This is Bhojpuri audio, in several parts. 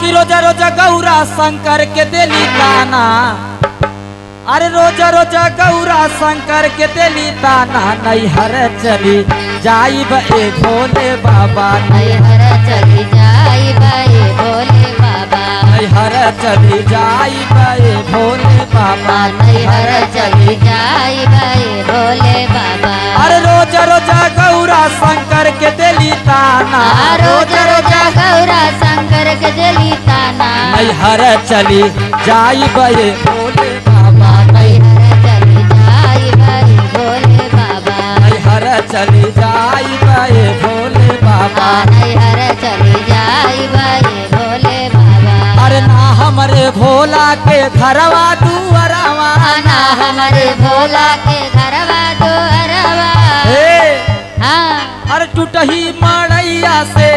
कि रोजा रोजा गौरा शंकर के दिली ताना, अरे रोजा रोजा गौरा शंकर के दिली ताना। नैहर चली जाई बे भोले बाबा, नैहर चली जाई बे भोले बाबा, नैहर चली जाई बे भोले बाबा, नैहर चली जाई बे भोले बाबा। अरे रोजा रोजा गौरा शंकर के दिली ताना, रोजा रोजा गौरा शंकर के दिली ताना। नैहर चली जाई बे भोले बाबा, नैहर चली जाई बे भोले बाबा, नैहर चली जाई बे भोले बाबा, नैहर चली जाई बे भोले बाबा। अरे ना हमरे भोला के घरवा दुअरवा, ना हमारे भोला के घरवा दुअरवा। हाँ अरे टूटही मड़ैया से,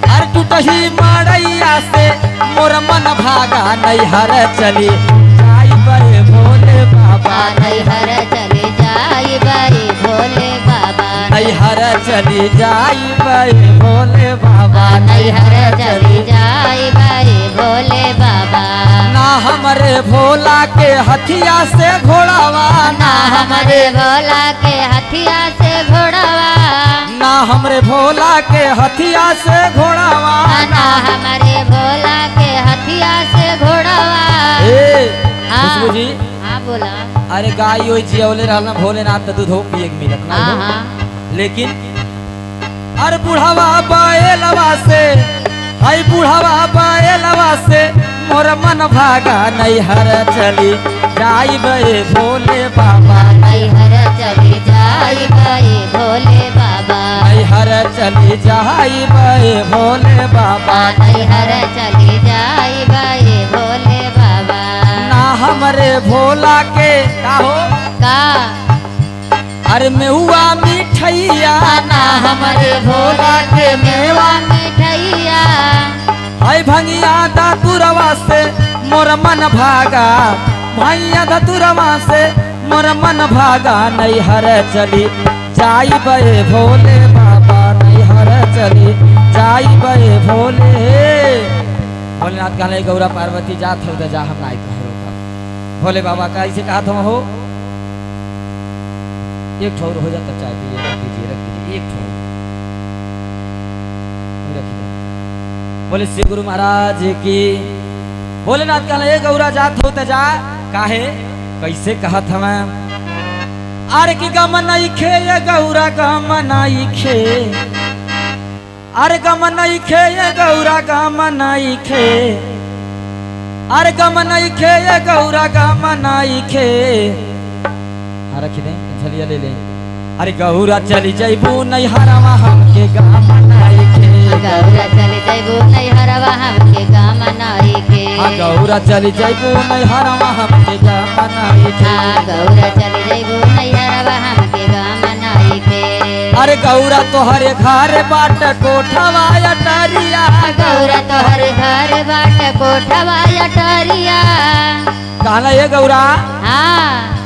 अरे टूटही मड़ैया से मोर मन भागा। नैहर चली जाई बे भोले बाबा, नैहर चली जाई बे भोले बाबा, नैहर चली जाई बे भोले बाबा, नैहर चली जाई बे भोले बाबा। ना हमरे भोला के हथिया से घोड़ावा, ना हमारे भोला के हथिया से घोड़ावा, ना हमरे भोला के हथिया से घोड़ावा। ना हमारे भोला के हथिया से घोड़ावा। खुशबू जी, हाँ बोला। अरे गाय हो जियौले रहना भोलेनाथ तो दूध हो पिए मिलत ना हाँ हो। हाँ लेकिन अरे बुढ़ावा बैलवा से, अरे बुढ़ावा बैलवा से मोर मन भागा। नैहर चली जाई बे भोले बाबा, नैहर चली जाई बे भोले बाबा, नैहर चली जाई बे भोले बाबा, नैहर चली जाई बे भोले बाबा। ना हमरे भोला के का हो का अरे मेहुआ मिठैया, ना हमारे भोला के मेवा मिठैया, आई भंगिया दातुरवा से मोर मन भागा, भैया दातुरवा से मोर मन भागा। नैहर चली जाई बे भोले बाबा, नैहर चली जाई बे भोले। भोलेनाथ कहले गौरा पार्वती जात हो जा हम नाई कहो। भोले बाबा का ऐसे कहा तुम हो एक ठोर हो जाता चाय पिए, रख दीजिए एक ठोर रख दीजिए। बोले श्री गुरु महाराज की। भोलेनाथ कहले गौरा जात हो जा काहे कैसे कहत हमें। अरे की गम नहीं खे ये गौरा गम नहीं खे, अरे गम नहीं खे ये गौरा गम नहीं खे, अरे गम नहीं खे ये गौरा गम नहीं खे। हाँ रखी दे झलिया ले ले। अरे गौरा चली जैबू नैहरवा हमके गम नहीं खे, गौरा चली जैबू नैहरवा हमके गम नहीं खे, गौरा चली जैबू नैहरवा हमके गम नहीं खे, गौरा चली जैबू नैहरवा हमके गम नहीं खे। अरे गौरा तोहरे घर बाट कोठवा अटरिया, गौरा तोहर घर बाट कोठवा अटरिया। कहला ये गौरा हाँ